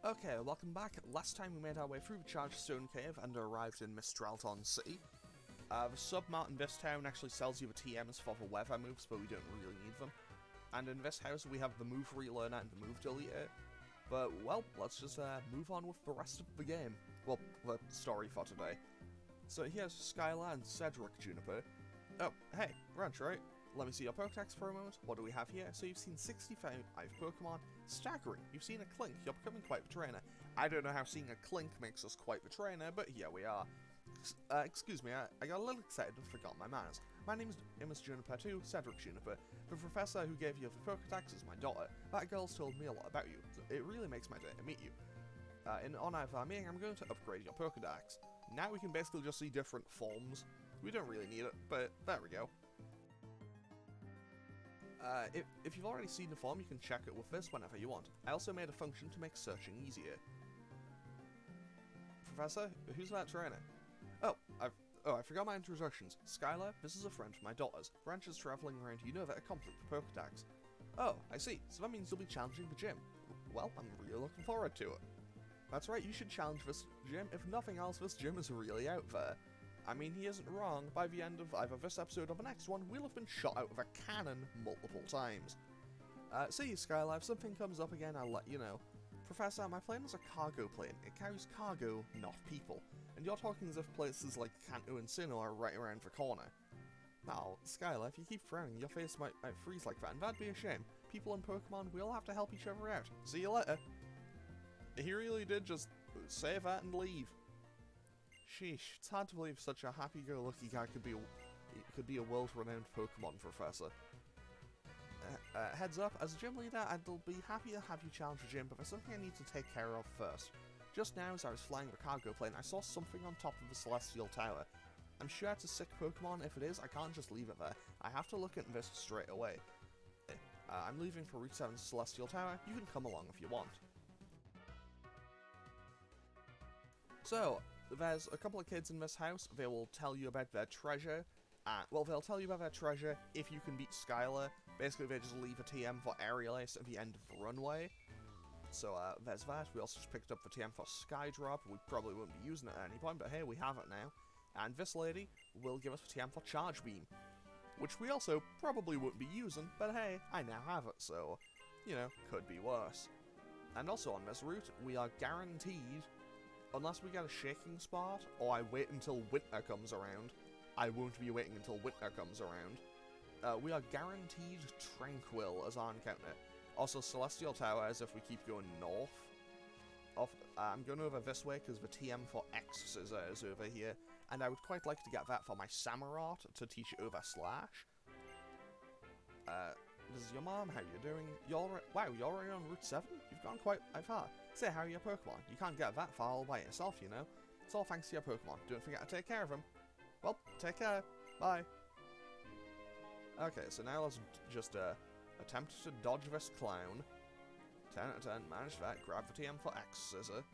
Okay, welcome back. Last time we made our way through the Charged Stone Cave and arrived in Mistralton City. The sub-mart in this town actually sells you the TMs for the weather moves, but we don't really need them. And in this house we have the move relearner and the move deleter. But, well, let's just move on with the rest of the game. Well, the story for today. So here's Skylar and Cedric Juniper. Oh, hey, Ranch, right? Let me see your Pokedex for a moment. What do we have here? So you've seen 65 Pokemon. Staggering. You've seen a Clink. You're becoming quite the trainer. I don't know how seeing a Clink makes us quite the trainer, but here we are. Excuse me, I got a little excited and forgot my manners. My name is Juniper too, Cedric Juniper. The professor who gave you the Pokedex is my daughter. That girl's told me a lot about you. It really makes my day to meet you. In honor of our meeting, I'm going to upgrade your Pokedex. Now we can basically just see different forms. We don't really need it, but there we go. If you've already seen the form, you can check it with this whenever you want. I also made a function to make searching easier. Professor, who's that trainer? I forgot my introductions. Skylar, this is a friend of my daughter's. Branch is travelling around Unova to complete the Pokedex. Oh, I see. So that means you'll be challenging the gym. Well, I'm really looking forward to it. That's right, you should challenge this gym. If nothing else, this gym is really out there. I mean, he isn't wrong. By the end of either this episode or the next one, we'll have been shot out of a cannon multiple times. See you, Skylar. If something comes up again, I'll let you know. Professor, my plane is a cargo plane. It carries cargo, not people. And you're talking as if places like Kanto and Sinnoh are right around the corner. Now, Skylar, if you keep frowning, your face might freeze like that, and that'd be a shame. People and Pokemon, we all have to help each other out. See you later. He really did just say that and leave. Sheesh, it's hard to believe such a happy-go-lucky guy could be a world-renowned Pokemon professor. Heads up, as a gym leader, I'd be happy to have you challenge the gym, but there's something I need to take care of first. Just now, as I was flying the cargo plane, I saw something on top of the Celestial Tower. I'm sure it's a sick Pokemon. If it is, I can't just leave it there. I have to look at this straight away. I'm leaving for Route 7's Celestial Tower. You can come along if you want. So, there's a couple of kids in this house. They will tell you about their treasure. Well, they'll tell you about their treasure if you can beat Skylar. Basically, they just leave a TM for Aerial Ace at the end of the runway. So, there's that. We also just picked up the TM for Skydrop. We probably won't be using it at any point, but hey, we have it now. And this lady will give us the TM for Charge Beam, which we also probably wouldn't be using, but hey, I now have it, so, you know, could be worse. And also on this route, we are guaranteed, unless we get a shaking spot, or I wait until winter comes around. I won't be waiting until winter comes around. We are guaranteed Tranquil as our encounter. Also Celestial Tower as if we keep going north. I'm going over this way because the TM for X Scissor is over here, and I would quite like to get that for my Samurott to teach it over Slash. This is your mom, how you doing? Wow, you're already on Route 7? You've gone quite far. Say, how are your Pokemon? You can't get that far all by yourself, you know. It's all thanks to your Pokemon. Don't forget to take care of them. Well, take care. Bye. Okay, so now let's just attempt to dodge this clown. 10 out of 10, manage that, grab the TM for X Scissor.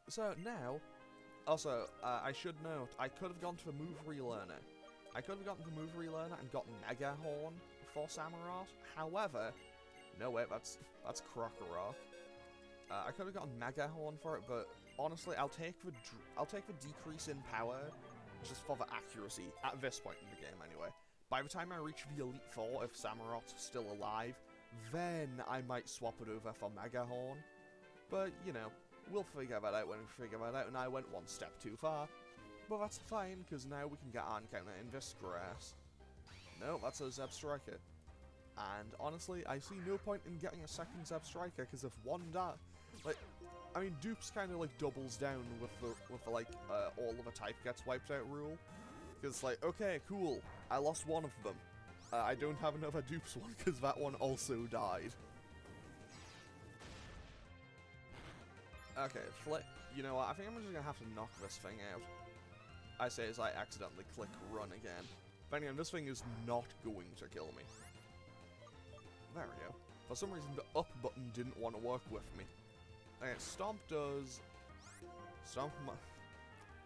So now, also, I should note, I could have gone to the move relearner. I could have gotten the move relearner and gotten Mega Horn for Samurott. However, no wait, that's Krokorok. I could have gotten Mega Horn for it, but honestly, I'll take the decrease in power just for the accuracy at this point in the game, anyway. By the time I reach the Elite Four, if Samurott's still alive, then I might swap it over for Mega Horn. But you know, we'll figure that out when we figure that out, and I went one step too far. But that's fine, because now we can get our encounter in this grass. No, that's a Zebstrika. And honestly, I see no point in getting a second Zebstrika, because if one dies, like, I mean, Dupes kind of like doubles down with the like, all of a type gets wiped out rule. Because it's like, okay, cool, I lost one of them. I don't have another Dupes one, because that one also died. Okay, you know what, I think I'm just gonna have to knock this thing out. I say as I accidentally click run again. But anyway, this thing is not going to kill me. There we go. For some reason, the up button didn't want to work with me. Okay, Stomp does... Stomp...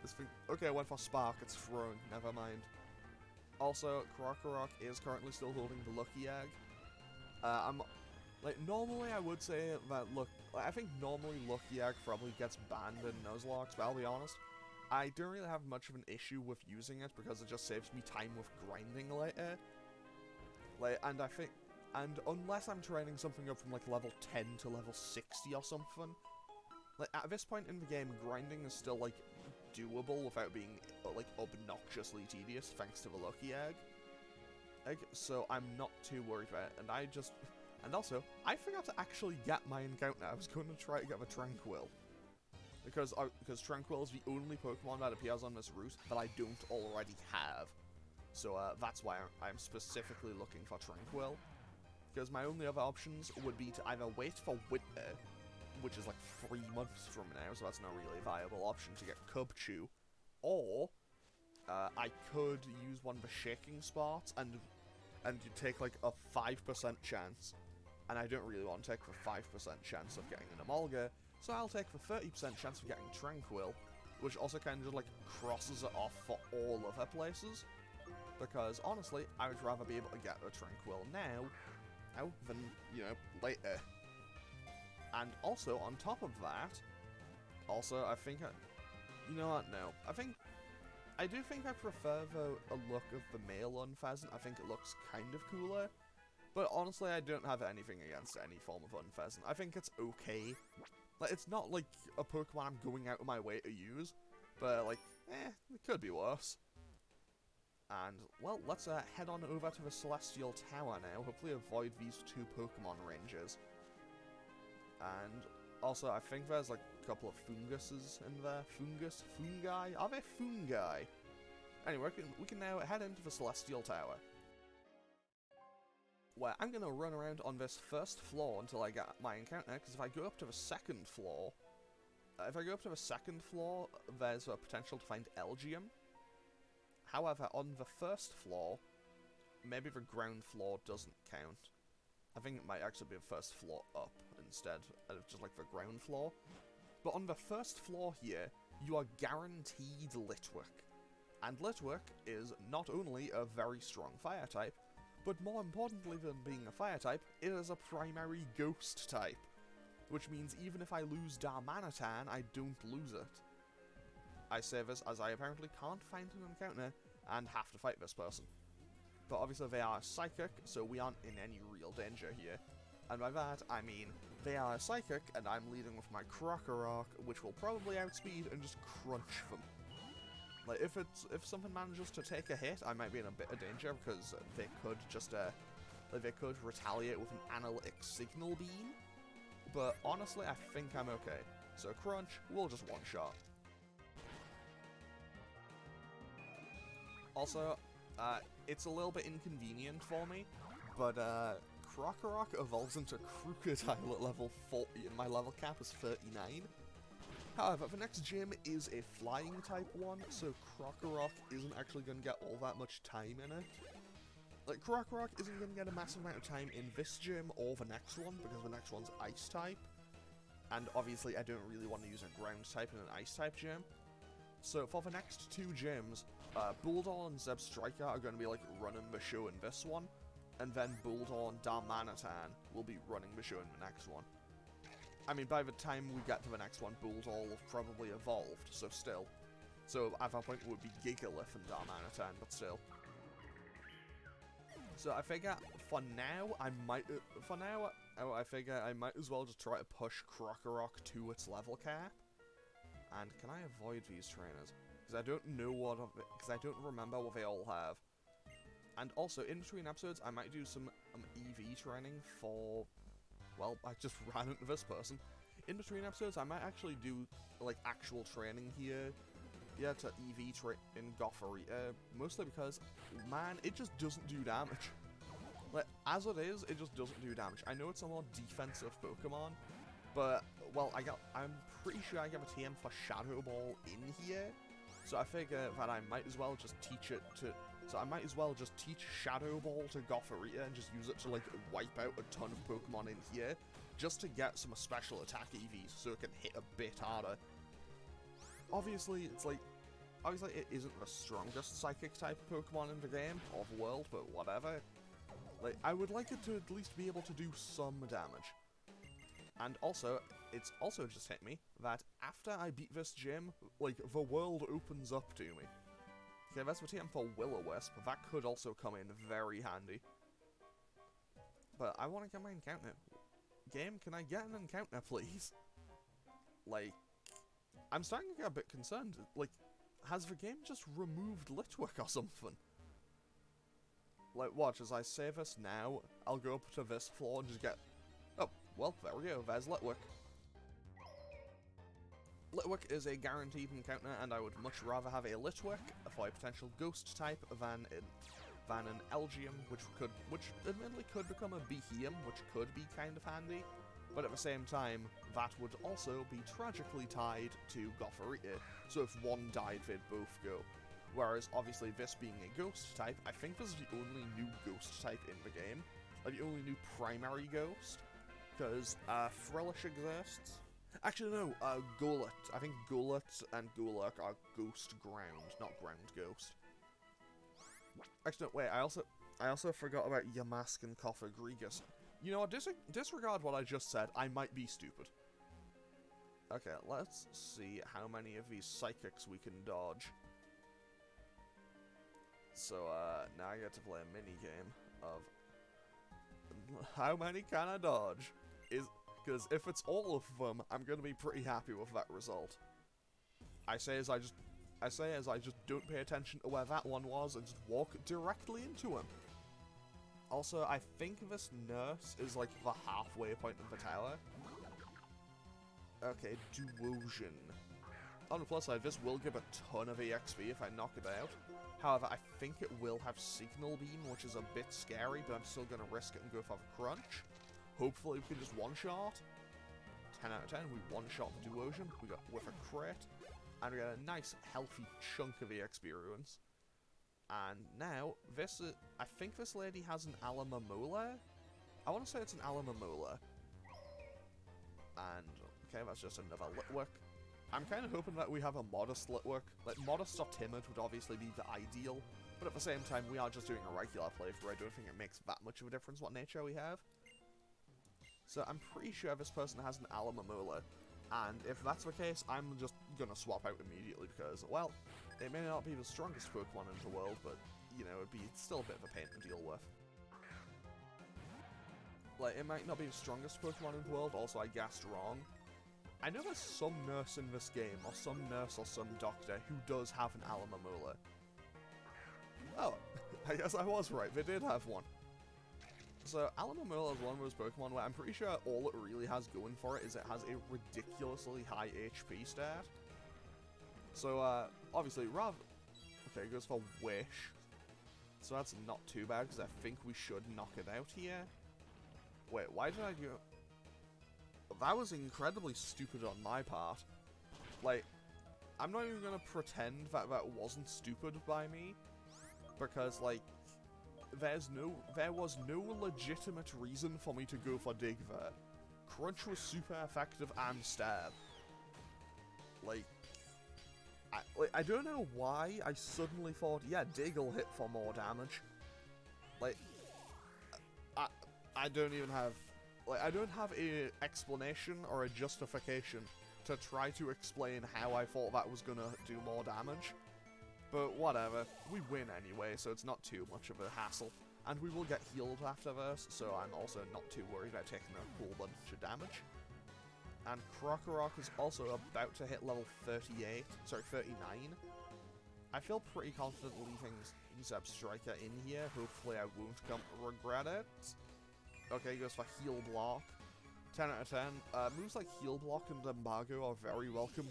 This thing... Okay, I went for Spark, it's throwing, never mind. Also, Krokorok is currently still holding the Lucky Egg. I'm Like, normally I would say that, look, I think normally Lucky Egg probably gets banned in Nuzlocke, but I'll be honest, I don't really have much of an issue with using it because it just saves me time with grinding later. Like, and I think, and unless I'm training something up from, like, level 10 to level 60 or something, like, at this point in the game, grinding is still, like, doable without being, like, obnoxiously tedious, thanks to the Lucky Egg. So I'm not too worried about it, and also, I forgot to actually get my encounter. I was going to try to get the Tranquil. Because Tranquil is the only Pokemon that appears on this route that I don't already have. So that's why I'm specifically looking for Tranquil. Because my only other options would be to either wait for winter, which is like 3 months from now, so that's not really a viable option to get Cubchoo, or I could use one of the shaking spots and you take like a 5% chance, and I don't really want to take the 5% chance of getting an Emolga, so I'll take the 30% chance of getting Tranquil, which also kind of just like crosses it off for all other places, because honestly, I would rather be able to get a Tranquil now than, you know, later. And also, on top of that, I think, you know what, no, I do think I prefer the look of the male Unpheasant. I think it looks kind of cooler, but honestly, I don't have anything against any form of Unpheasant. I think it's okay. Like, it's not like a Pokemon I'm going out of my way to use, but like, it could be worse. And, well, let's head on over to the Celestial Tower now, hopefully avoid these 2 Pokemon ranges. And also, I think there's like a couple of funguses in there. Fungi? Are they fungi? Anyway, we can now head into the Celestial Tower, where I'm going to run around on this first floor until I get my encounter, because if I go up to the second floor, there's a potential to find Elgium. However, on the first floor, maybe the ground floor doesn't count. I think it might actually be the first floor up instead of just like the ground floor. But on the first floor here, you are guaranteed Litwick. And Litwick is not only a very strong fire type, but more importantly than being a fire type, it is a primary ghost type. Which means even if I lose Darmanitan, I don't lose it. I say this as I apparently can't find an encounter and have to fight this person. But obviously they are psychic, so we aren't in any real danger here. And by that, I mean, they are psychic, and I'm leading with my Krokorok, which will probably outspeed and just crunch them. Like, if something manages to take a hit, I might be in a bit of danger, because they could just, they could retaliate with an analytic signal beam. But honestly, I think I'm okay. So crunch, we'll just one-shot. Also, it's a little bit inconvenient for me, but Krokorok evolves into Crocodile at level 40 and my level cap is 39. However, the next gym is a flying type one, so Krokorok isn't actually going to get all that much time in it. Like, Krokorok isn't going to get a massive amount of time in this gym or the next one, because the next one's ice type. And obviously I don't really want to use a ground type in an ice type gym. So for the next 2 gyms, Bulldor and Zebstrika are going to be like running the show in this one, and then Bulldor and Darmanitan will be running the show in the next one. I mean, by the time we get to the next one, Bulldor will have probably evolved, so still. So at that point it would be Gigalith and Darmanitan, but still. So I figure for now, I might as well just try to push Krokorok to its level cap. And can I avoid these trainers? Because I don't remember what they all have. And also, in between episodes, I might do some EV training for, well, I just ran into this person. In between episodes, I might actually do, like, actual training here. Yeah, to EV train in Gothorita. Mostly because, man, it just doesn't do damage. Like, as it is, it just doesn't do damage. I know it's a more defensive Pokemon, but, well, I'm pretty sure I get a TM for Shadow Ball in here, so I figure that I might as well just teach it to, Shadow Ball to Gothorita and just use it to, like, wipe out a ton of Pokemon in here, just to get some special attack EVs, so it can hit a bit harder. Obviously, it isn't the strongest Psychic-type Pokemon in the game, or the world, but whatever. Like, I would like it to at least be able to do some damage. And also, it's also just hit me that after I beat this gym, like, the world opens up to me. Okay, that's the TM for Will-O-Wisp, that could also come in very handy. But I want to get my encounter. Game, can I get an encounter, please? Like, I'm starting to get a bit concerned. Like, has the game just removed Litwick or something? Like, watch, as I say this now, I'll go up to this floor and just get... Oh, well, there we go, there's Litwick. Litwick is a guaranteed encounter, and I would much rather have a Litwick for a potential ghost type than an Elgium, which admittedly could become a Behemoth, which could be kind of handy, but at the same time, that would also be tragically tied to Gothorita, so if one died, they'd both go. Whereas, obviously, this being a ghost type, I think this is the only new ghost type in the game, like the only new primary ghost, because Threllish exists. Actually, no, Golett. I think Golett and Golurk are ghost ground, not ground ghost. Actually, no, wait, I also forgot about Yamask and Cophagrigus. You know what, disregard what I just said, I might be stupid. Okay, let's see how many of these psychics we can dodge. So, now I get to play a mini-game of how many can I dodge? Because if it's all of them, I'm gonna be pretty happy with that result. I say as I just don't pay attention to where that one was and just walk directly into him. Also, I think this nurse is like the halfway point of the tower. Okay, Duosion. On the plus side, this will give a ton of EXP if I knock it out. However, I think it will have Signal Beam, which is a bit scary, but I'm still going to risk it and go for the Crunch. Hopefully we can just one-shot. 10 out of 10, we one-shot the Duosion, we got with a crit, and we got a nice, healthy chunk of EXP ruins. And now, this is... I think this lady has an Alamomola? I want to say it's an Alamomola. And, okay, that's just another Litwick. I'm kind of hoping that we have a modest Litwick. Like, modest or timid would obviously be the ideal, but at the same time, we are just doing a regular playthrough. I don't think it makes that much of a difference what nature we have. So I'm pretty sure this person has an Alamomola, and if that's the case, I'm just gonna swap out immediately because, well, it may not be the strongest Pokemon in the world, but, you know, it'd be still a bit of a pain to deal with. Like, it might not be the strongest Pokemon in the world, also I guessed wrong. I know there's some nurse in this game, or some nurse or some doctor, who does have an Alamomola. Oh, I guess I was right, they did have one. So, Alamomola is one of those Pokemon where I'm pretty sure all it really has going for it is it has a ridiculously high HP stat. So, obviously, rather... Okay, it goes for Wish. So that's not too bad, because I think we should knock it out here. Wait, why did I go... That was incredibly stupid on my part. Like, I'm not even gonna pretend that that wasn't stupid by me, because, like, there was no legitimate reason for me to go for Dig there. Crunch was super effective and Stab. Like, I don't know why I suddenly thought, yeah, Dig will hit for more damage. Like, I don't even have... Like, I don't have a explanation or a justification to try to explain how I thought that was gonna do more damage. But whatever, we win anyway, so it's not too much of a hassle. And we will get healed after this, so I'm also not too worried about taking a whole bunch of damage. And Krokorok is also about to hit level 39. I feel pretty confident leaving Zebstrika in here, hopefully I won't regret it. Okay, he goes for Heal Block. 10 out of 10. Moves like Heal Block and Embargo are very welcome.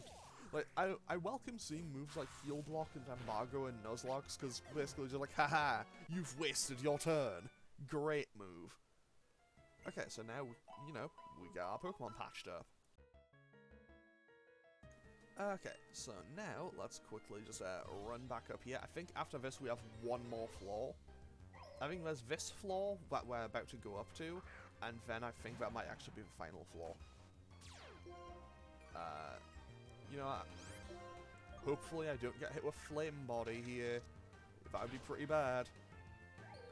Like, I welcome seeing moves like Heal Block and Embargo and Nuzlocke, because basically you're like, haha, you've wasted your turn. Great move. Okay, so now, you know, we got our Pokemon patched up. Okay, so now, let's quickly just run back up here. I think after this we have one more floor. I think there's this floor that we're about to go up to, and then I think that might actually be the final floor. You know what? Hopefully I don't get hit with Flame Body here. That would be pretty bad.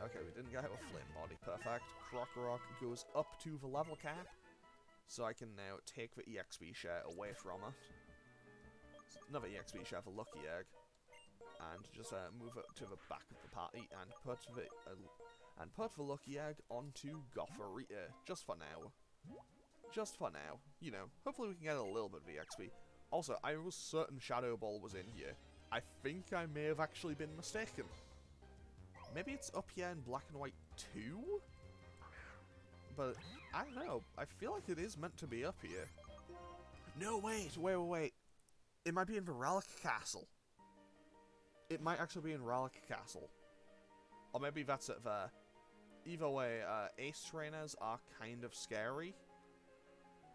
Okay, we didn't get a flame body. Perfect. Krokorok goes up to the level cap, so I can now take the EXP share away from it. Another EXP share for Lucky Egg, and just move it to the back of the party and put the Lucky Egg onto Gotharita, just for now. Just for now. You know, hopefully we can get a little bit of EXP. Also, I was certain Shadow Ball was in here. I think I may have actually been mistaken. Maybe it's up here in Black and White 2? But, I don't know. I feel like it is meant to be up here. No, wait. It might be in the Relic Castle. It might actually be in Relic Castle. Or maybe that's it there. Either way, Ace Trainers are kind of scary.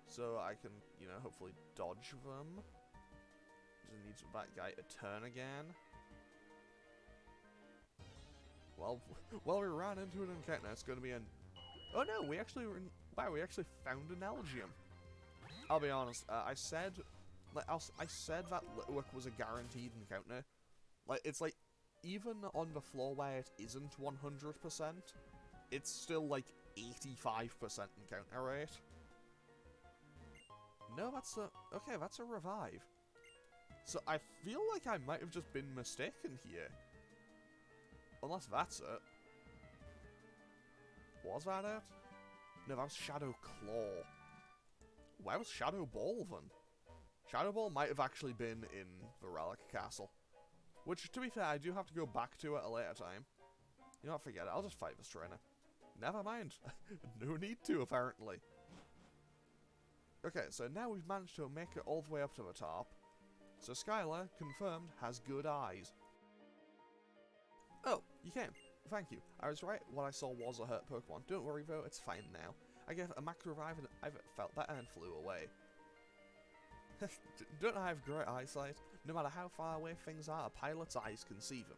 So I can, you know, hopefully dodge them. Just need that guy to turn again. Well, we ran into an encounter. It's going to be an... Oh no, we actually were in... Wow, we actually found an Elgium. I'll be honest, I said that Litwick was a guaranteed encounter. Like, it's like, even on the floor where it isn't 100%, it's still like 85% encounter rate. No, that's a... Okay, that's a revive. So I feel like I might have just been mistaken here. Unless that's it. Was that it? No, that was Shadow Claw. Where was Shadow Ball then? Shadow Ball might have actually been in the Relic Castle. Which, to be fair, I do have to go back to at a later time. You know what, forget it, I'll just fight this trainer. Never mind. No need to, apparently. Okay, so now we've managed to make it all the way up to the top. So Skylar, confirmed, has good eyes. Oh, you came. Thank you. I was right, what I saw was a hurt Pokemon. Don't worry though, it's fine now. I gave it a max revive and I felt better and flew away. Don't I have great eyesight? No matter how far away things are, a pilot's eyes can see them.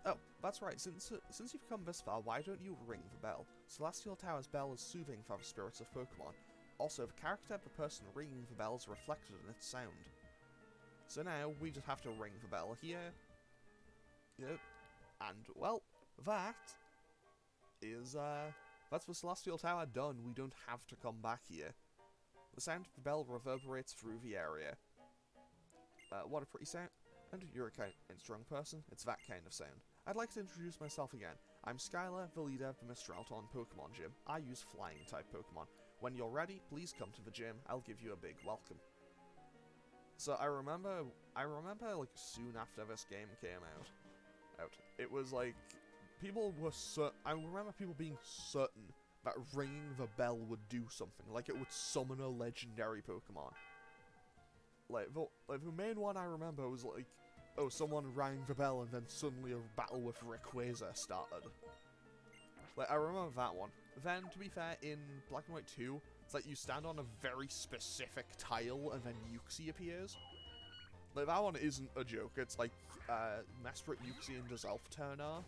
Oh, that's right, since you've come this far, why don't you ring the bell? Celestial Tower's bell is soothing for the spirits of Pokemon. Also, the character of the person ringing the bell is reflected in its sound. So now, we just have to ring the bell here. Yep. And, well, that is, that's the Celestial Tower done. We don't have to come back here. The sound of the bell reverberates through the area. What a pretty sound. And you're a kind and strong person. It's that kind of sound. I'd like to introduce myself again. I'm Skylar, the leader of the Mistralton Pokemon Gym. I use flying-type Pokemon. When you're ready, please come to the gym. I'll give you a big welcome. So I remember, like, soon after this game came out, it was like, people were I remember people being certain that ringing the bell would do something, like it would summon a legendary Pokemon. Like, the main one I remember was like, oh, someone rang the bell and then suddenly a battle with Rayquaza started. Like, I remember that one. Then, to be fair, in Black and White 2, it's like you stand on a very specific tile and then Uxie appears. Like, that one isn't a joke. It's like, Mesprit, Uxie, and Dazalf turn up,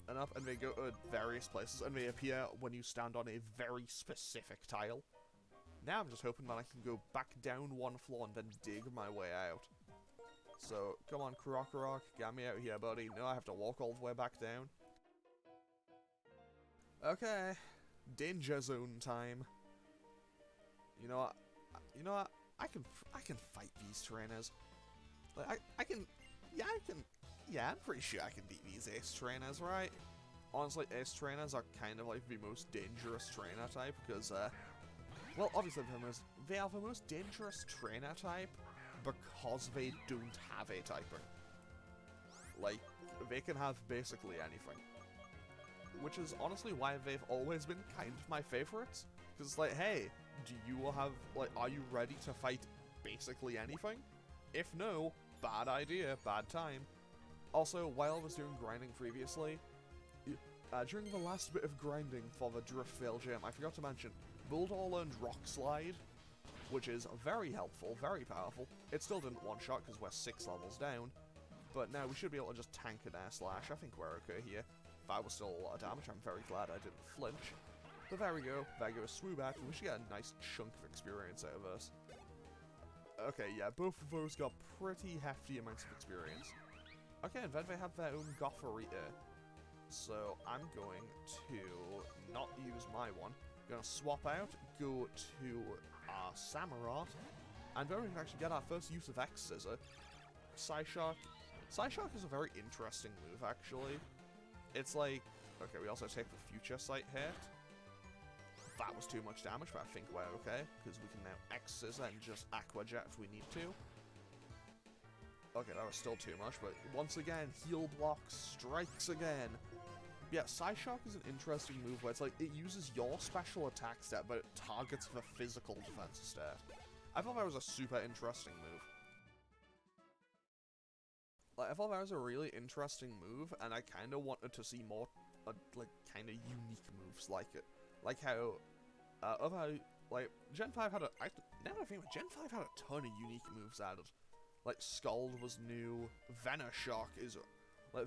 and they go to various places, and they appear when you stand on a very specific tile. Now I'm just hoping that I can go back down one floor and then dig my way out. So, come on, Krokorok, get me out here, buddy. No, I have to walk all the way back down. Okay, danger zone time. You know what? I can fight these trainers. Like, yeah, I'm pretty sure I can beat these Ace Trainers, right? Honestly, Ace Trainers are kind of like the most dangerous trainer type, because, well, obviously they are the most dangerous trainer type because they don't have a typer. Like, they can have basically anything. Which is honestly why they've always been kind of my favorites. Because it's like, hey, are you ready to fight basically anything? If no, bad idea, bad time. Also, while I was doing grinding previously, during the last bit of grinding for the Driftvale Gym, I forgot to mention, Bulldog learned Rock Slide, which is very helpful, very powerful. It still didn't one-shot because we're 6 levels down, but now we should be able to just tank an Air Slash. I think we're okay here. That was still a lot of damage. I'm very glad I didn't flinch. But there we go. There goes Swoobat, and we should get a nice chunk of experience out of this. Okay, yeah, both of those got pretty hefty amounts of experience. Okay, and then they have their own Gotharita. So I'm going to not use my one. I'm going to swap out, go to our Samurott, and then we can actually get our first use of X-Scissor. Psyshock. Psyshock is a very interesting move, actually. It's like... Okay, we also take the Future Sight hit. That was too much damage, but I think we're okay, because we can now X-Scissor and just Aqua Jet if we need to. Okay, that was still too much, but once again, Heal Block strikes again. Yeah, Psyshock is an interesting move where it's like, it uses your special attack stat, but it targets the physical defense stat. I thought that was a super interesting move. Like, I thought that was a really interesting move, and I kind of wanted to see more, like, kind of unique moves like it. Like how, like, Gen 5 had now that I think Gen 5 had a ton of unique moves added. Like, Scald was new, Venoshock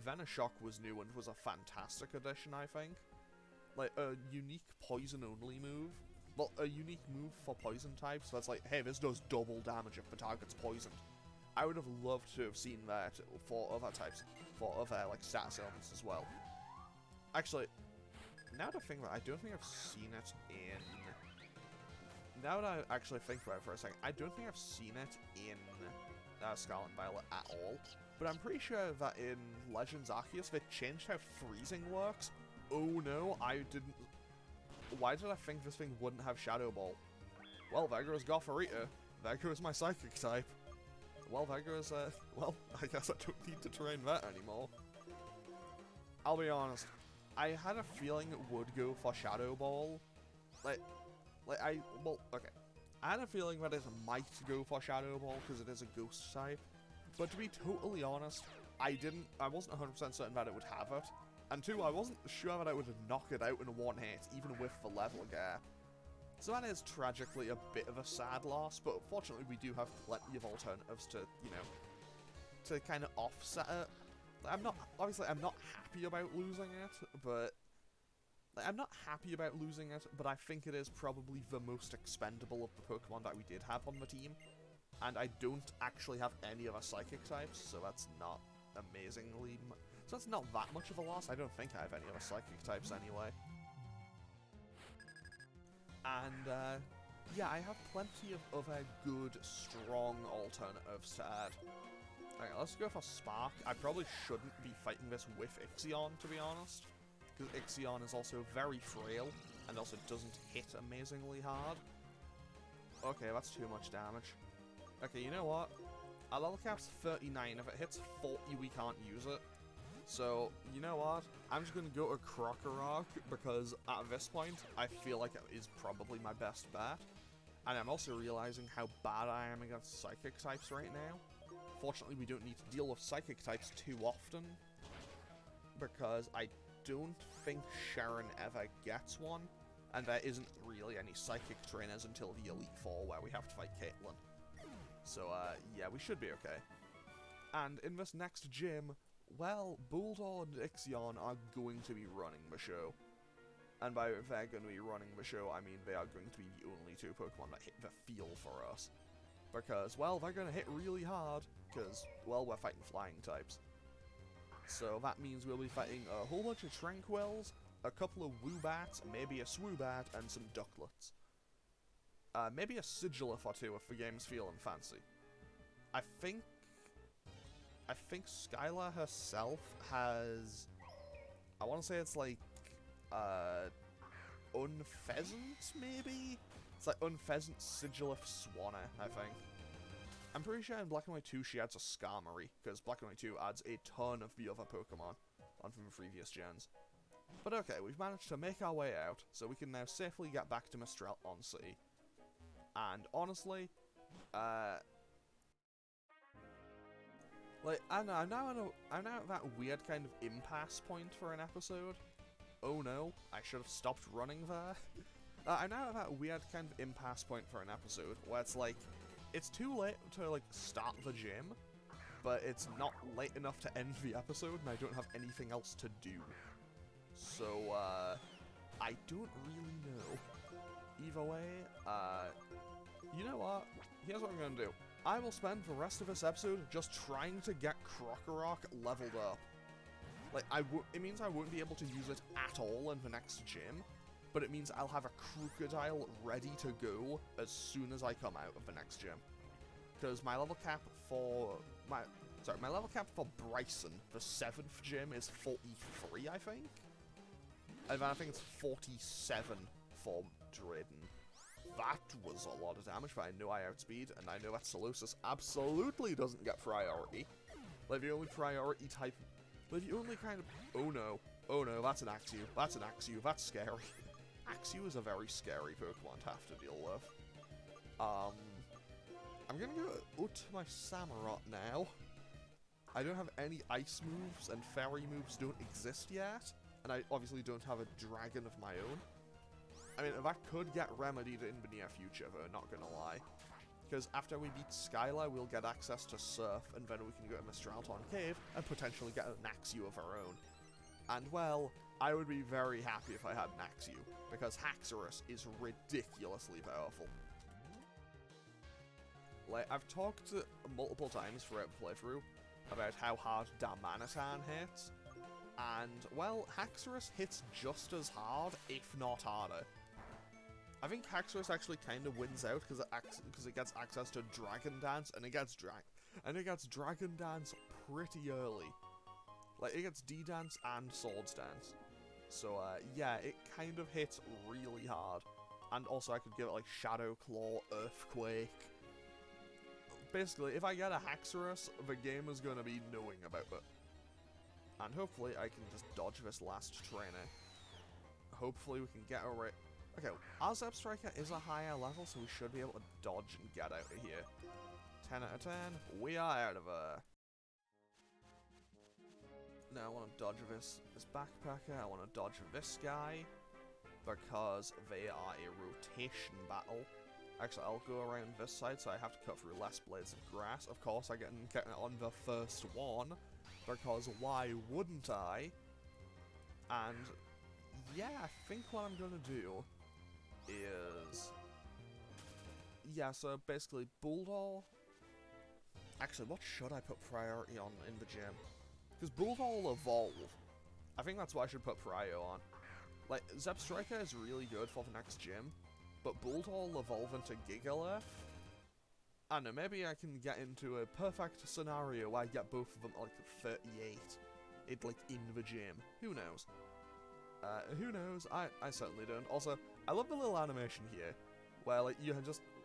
Venoshock was new and was a fantastic addition, I think. Like, a unique poison-only move. Well, a unique move for poison types, that's like, hey, this does double damage if the target's poisoned. I would have loved to have seen that for other types, for other, like, status elements as well. Actually, now that I think about it, I don't think I've seen it in... Now that I actually think about it for a second, I don't think I've seen it in Scarlet and Violet at all. But I'm pretty sure that in Legends Arceus, they changed how freezing works. Oh no, I didn't... Why did I think this thing wouldn't have Shadow Ball? Well, there goes Gothorita. There goes my Psychic type. Well, there goes, well, I guess I don't need to train that anymore. I'll be honest, I had a feeling it would go for Shadow Ball. Well, okay. I had a feeling that it might go for Shadow Ball because it is a ghost type. But to be totally honest, I wasn't 100% certain that it would have it. And two, I wasn't sure that I would knock it out in one hit, even with the level gap. So that is tragically a bit of a sad loss, but fortunately we do have plenty of alternatives to, you know, to kind of offset it. Obviously I'm not happy about losing it, but... I think it is probably the most expendable of the Pokemon that we did have on the team. And I don't actually have any other Psychic types, so that's not amazingly... So that's not that much of a loss. I don't think I have any other Psychic types anyway. And, yeah, I have plenty of other good, strong alternatives to add. Okay, let's go for Spark. I probably shouldn't be fighting this with Ixion, to be honest. Because Ixion is also very frail, and also doesn't hit amazingly hard. Okay, that's too much damage. Okay, you know what? Our level cap's 39. If it hits 40, we can't use it. So, you know what? I'm just gonna go to Krokorok, because at this point, I feel like it is probably my best bet. And I'm also realizing how bad I am against Psychic types right now. Fortunately, we don't need to deal with Psychic types too often, because I don't think Sharon ever gets one, and there isn't really any Psychic trainers until the Elite Four where we have to fight Caitlyn. So, yeah, we should be okay. And in this next gym, well, Bulldor and Ixion are going to be running the show. And by they're going to be running the show, I mean they are going to be the only two Pokemon that hit the field for us. Because, well, they're going to hit really hard, because, well, we're fighting flying types. So that means we'll be fighting a whole bunch of Tranquils, a couple of Woobats, maybe a Swoobat, and some Ducklets. Maybe a Sigilif or two if the game's feeling fancy. I think Skylar herself has... I want to say it's like... Unpheasant, maybe? It's like Unpheasant, Sigilif, Swanna, I think. I'm pretty sure in Black and White 2 she adds a Skarmory, because Black and White 2 adds a ton of the other Pokemon on from the previous gens. But okay, we've managed to make our way out, so we can now safely get back to Mistral on Sea. And honestly, like, I don't know, I'm now at that weird kind of impasse point for an episode. Oh no, I should have stopped running there. I'm now at that weird kind of impasse point for an episode, where it's like, it's too late to, like, start the gym, but it's not late enough to end the episode, and I don't have anything else to do. So, I don't really know. Either way, you know what? Here's what I'm gonna do. I will spend the rest of this episode just trying to get Krokorok leveled up. Like, it means I won't be able to use it at all in the next gym, but it means I'll have a crocodile ready to go as soon as I come out of the next gym. Because my level cap for my level cap for Bryson, the 7th gym, is 43, I think. And then I think it's 47 for Drayden. That was a lot of damage, but I know I outspeed, and I know that Solosis absolutely doesn't get priority. Like, the only priority type... Like, the only kind of... Oh no, that's an Axew. That's an Axew. That's scary. Axew is a very scary Pokemon to have to deal with. I'm gonna go to my Samurott now. I don't have any ice moves, and fairy moves don't exist yet. And I obviously don't have a dragon of my own. I mean, that could get remedied in the near future, though, not gonna lie. Because after we beat Skylar, we'll get access to Surf, and then we can go to Mistralton Cave and potentially get an Axew of our own. And, well, I would be very happy if I had an Axew, because Haxorus is ridiculously powerful. Like, I've talked multiple times throughout the playthrough about how hard Darmanitan hits, and, well, Haxorus hits just as hard, if not harder. I think Haxorus actually kind of wins out because it gets access to Dragon Dance, and it gets Dragon Dance pretty early. Like, it gets D-Dance and Swords Dance. So, yeah, it kind of hits really hard. And also, I could give it, like, Shadow Claw, Earthquake. Basically, if I get a Haxorus, the game is going to be knowing about it. And hopefully, I can just dodge this last trainer. Hopefully, we can get over it. Okay, our Zebstrika is a higher level, so we should be able to dodge and get out of here. 10 out of 10, we are out of there. Now I want to dodge this backpacker, I want to dodge this guy, because they are a rotation battle. Actually, I'll go around this side, so I have to cut through less blades of grass. Of course, I get it on the first one, because why wouldn't I? And yeah, I think what I'm gonna do is... Yeah, so basically, Bulldog... Actually, what should I put priority on in the gym? Because Bulldog will evolve. I think that's what I should put Prio on. Like, Zebstrika is really good for the next gym, but Bulldog will evolve into Gigalith. I don't know, maybe I can get into a perfect scenario where I get both of them at, like, 38. Like, in the gym. Who knows? Who knows? I certainly don't. Also, I love the little animation here, where, like,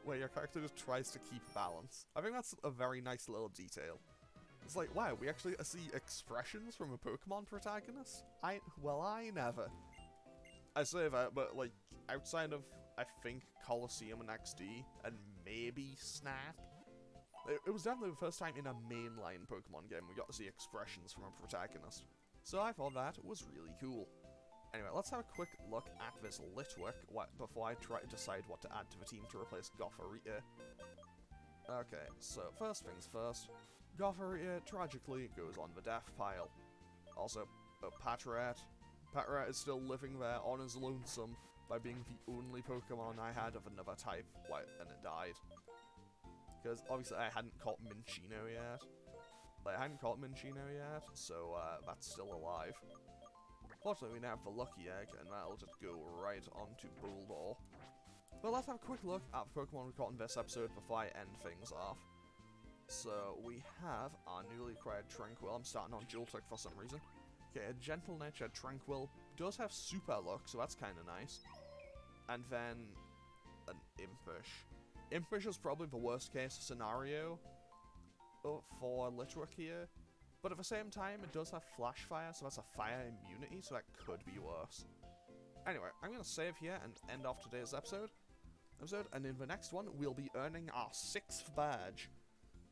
where your character just tries to keep balance. I think that's a very nice little detail. It's like, wow, we actually see expressions from a Pokemon protagonist? I never. I say that, but, like, outside of, I think, Colosseum and XD, and maybe Snap, it was definitely the first time in a mainline Pokemon game we got to see expressions from a protagonist. So I thought that was really cool. Anyway, let's have a quick look at this Litwick before I try to decide what to add to the team to replace Gothorita. Okay, so first things first, Gothorita tragically goes on the death pile. Also, Patrat. Patrat is still living there on his lonesome by being the only Pokemon I had of another type, and it died. Because obviously I hadn't caught Minccino yet. Like, I hadn't caught Minccino yet, so that's still alive. Fortunately, we now have the Lucky Egg, and that'll just go right onto Bulldog. But let's have a quick look at the Pokemon we caught in this episode before I end things off. So, we have our newly acquired Tranquil. I'm starting on Joltik for some reason. Okay, a gentle-natured Tranquil does have super luck, so that's kind of nice. And then, an Impish. Impish is probably the worst-case scenario for Litwick here. But at the same time, it does have Flash Fire, so that's a fire immunity, so that could be worse. Anyway, I'm going to save here and end off today's episode. And in the next one, we'll be earning our 6th badge.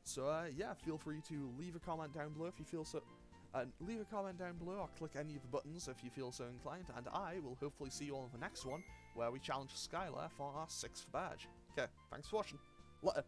So, yeah, feel free to leave a comment down below if you feel so... leave a comment down below or click any of the buttons if you feel so inclined, and I will hopefully see you all in the next one, where we challenge Skylar for our 6th badge. Okay, thanks for watching. Later.